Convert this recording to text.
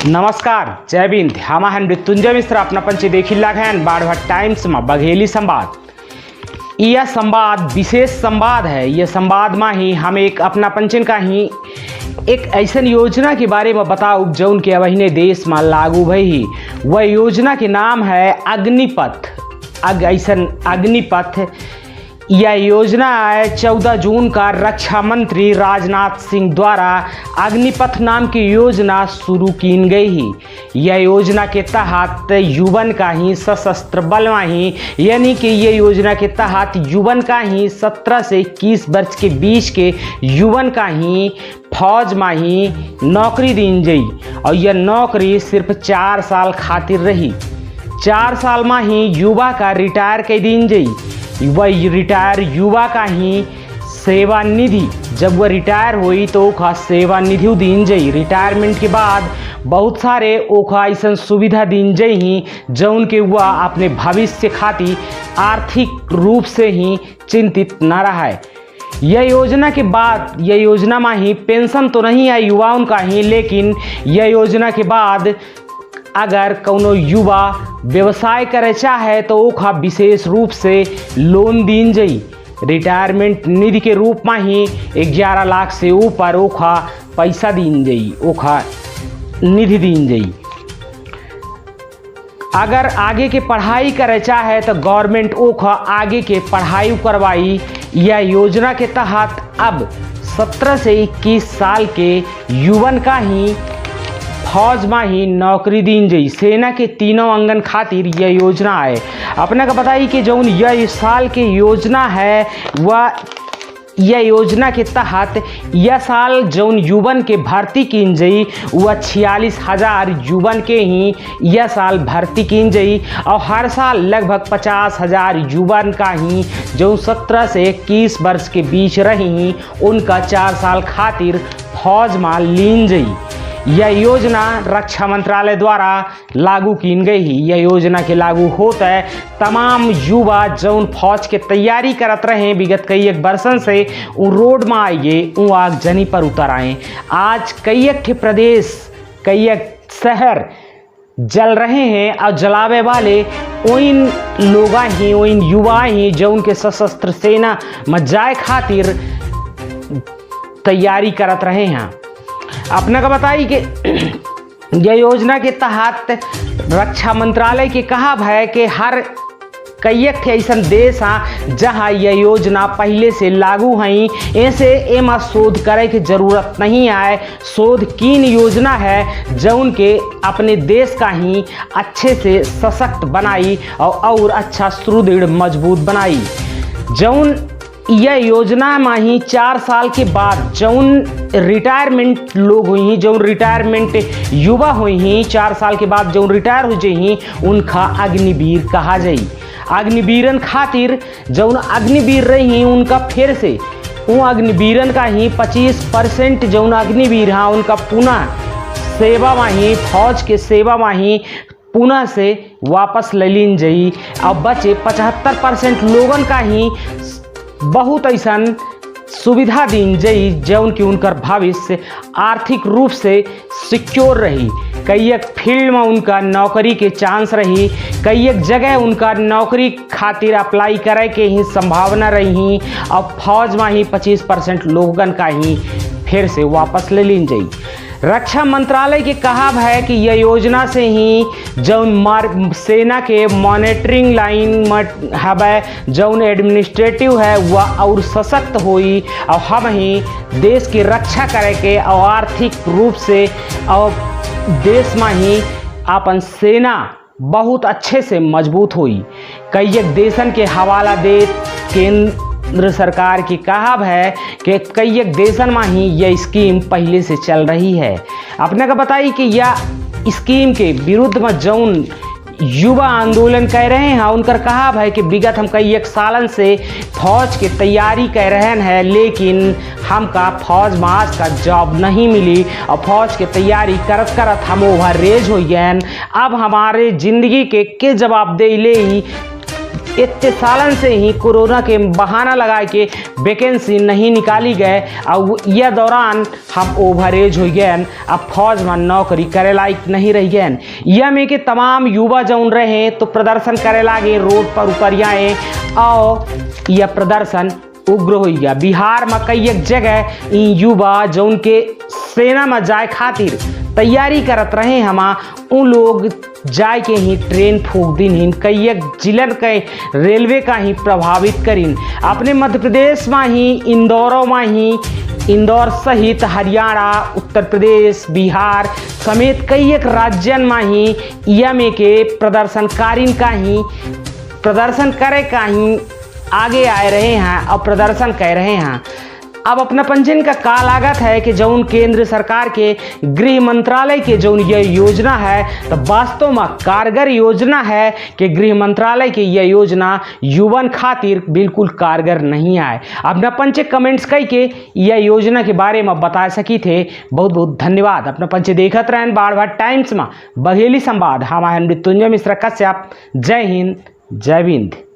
नमस्कार, जय भीम। हमा हैं मृत्युंजय मिश्र अपना पंचे देखी लाग हैं बाढ़ टाइम्स में बघेली संवाद। यह संवाद विशेष संवाद है। यह संवाद में ही हम एक अपना पंचन का ही एक ऐसा योजना के बारे में बताओ जौन के अवहिने देश में लागू भई। वह योजना के नाम है अग्निपथ। अग्निपथ यह योजना है 14 जून का रक्षा मंत्री राजनाथ सिंह द्वारा अग्निपथ नाम की योजना शुरू की गई ही। यह योजना के तहत युवन का ही सशस्त्र बल में ही यानी कि यह योजना के तहत युवन का ही 17 से 21 वर्ष के बीच के युवन का ही फौज में ही नौकरी दी गई और यह नौकरी सिर्फ 4 साल खातिर रही। 4 साल में ही युवा का रिटायर कर दी गई। वह रिटायर युवा का ही सेवानिधि जब वह रिटायर हुई तो ओखा सेवानिधि दीन जई। रिटायरमेंट के बाद बहुत सारे ओखा ऐसा सुविधा दीन जई ही जौन के वह अपने भविष्य खातिर आर्थिक रूप से ही चिंतित न रहा है। यह योजना के बाद यह योजना में ही पेंशन तो नहीं आई युवाओं का ही, लेकिन यह योजना के बाद अगर कोनो युवा व्यवसाय करे चाहे तो ओखा विशेष रूप से लोन दीन जई। रिटायरमेंट निधि के रूप में ही 11 लाख से ऊपर ओखा पैसा दीन जई, ओखा निधि दीन जई। अगर आगे के पढ़ाई करे चाहे तो गवर्नमेंट ओखा आगे के पढ़ाई करवाई। यह योजना के तहत अब 17 से 21 साल के युवन का ही फौज में ही नौकरी दी गई। सेना के तीनों अंगन खातिर यह योजना है। अपने को बताइए कि जौन यह साल की योजना है वह यह योजना के तहत यह साल जौन युवन के भर्ती की गई वह 46,000 युवन के ही यह साल भर्ती की गई और हर साल लगभग 50,000 युवन का ही जो 17 से 21 वर्ष के बीच रही उनका 4 साल खातिर फौज में लीन गई। यह योजना रक्षा मंत्रालय द्वारा लागू की गई ही। यह योजना के लागू होता है तमाम युवा जौन फौज के तैयारी करत रहे विगत कई एक वर्षन से वो रोड में आइए वो आगजनी पर उतर आए। आज कई एक प्रदेश कई एक शहर जल रहे हैं और जलावे वाले उन लोग ही उन युवा ही जो उनके सशस्त्र सेना में जाए खातिर तैयारी करत रहे हैं। अपने का बताइए कि यह योजना के तहत रक्षा मंत्रालय के कहा है कि हर कई एक ऐसा देश हाँ जहाँ यह योजना पहले से लागू हैं। ऐसे एमा शोध करे की जरूरत नहीं है। शोध कीन योजना है जौन के अपने देश का ही अच्छे से सशक्त बनाई और अच्छा सुदृढ़ मजबूत बनाई। जौन यह योजना में ही 4 साल के बाद जौन रिटायरमेंट लोग हुई जौन रिटायरमेंट युवा हुई 4 साल के बाद जौन रिटायर हो जाई उनका अग्निवीर कहा जाई। अग्निवीरन खातिर जौन अग्निवीर रही उनका फिर से वो अग्निवीरन का ही 25% जौन अग्निवीर हाँ उनका पुनः सेवा में ही फौज के सेवा में ही पुनः से वापस ले लीन जाई। अब बचे 75% लोगन का ही बहुत ऐसा सुविधा दी जई जौन की उनकर भविष्य आर्थिक रूप से सिक्योर रही। कई एक फील्ड में उनका नौकरी के चांस रही। कई एक जगह उनका नौकरी खातिर अप्लाई करे के ही संभावना रही और फौज में ही 25% लोगन का ही फिर से वापस ले लीन जाई। रक्षा मंत्रालय के कहा है कि यह योजना से ही जौन सेना के मॉनिटरिंग लाइन है जौन एडमिनिस्ट्रेटिव है वह और सशक्त हुई और हम ही देश की रक्षा करे के और आर्थिक रूप से और देश में ही अपन सेना बहुत अच्छे से मजबूत हुई। कई एक देशन के हवाला दे केंद्र सरकार की कहा है कि कई एक देशन में ही यह स्कीम पहले से चल रही है। अपने का बताइए कि यह स्कीम के विरुद्ध में जौन युवा आंदोलन कर रहे हैं उनका कहा है कि विगत हम कई एक सालन से फौज की तैयारी कर रहे हैं लेकिन हमका फौज में आज का जॉब नहीं मिली और फौज की तैयारी करत करत हम ओवर रेज हो गए। अब हमारे ज़िंदगी के जवाब दे ले ही इतने सालन से ही कोरोना के बहाना लगा के वैकेंसी नहीं निकाली गए और यह दौरान हम ओवरेज हो गए, अब फौज में नौकरी करे लायक नहीं रह गए। यह में के तमाम युवा जौन रहे तो प्रदर्शन करे लागे, रोड पर उतर आए और यह प्रदर्शन उग्र हो गया। बिहार में कई एक जगह युवा जौन के सेना में जाए खातिर तैयारी करत रहे, हमा उन लोग जाए के ही ट्रेन फूक दिन, कई एक जिलन के रेलवे का ही प्रभावित करीन। अपने मध्य प्रदेश में ही इंदौर सहित हरियाणा, उत्तर प्रदेश, बिहार समेत कई एक राज्यन में ही में के प्रदर्शनकारीन का ही प्रदर्शन करे का ही आगे आए रहे हैं और प्रदर्शन कर रहे हैं। अब अपना पंजीयन का लागत है कि जौन केंद्र सरकार के गृह मंत्रालय के जौन यह योजना है तो वास्तव में कारगर योजना है कि गृह मंत्रालय की यह योजना युवन खातिर बिल्कुल कारगर नहीं आए। अपना पंचे कमेंट्स कई के यह योजना के बारे में बता सकी थे। बहुत बहुत धन्यवाद। अपना पंचे देखत रहें बार बार टाइम्स में बघेली संवाद। हमारे मृत्युंजय मिश्रा कश्यप। जय हिंद, जय विंध्य।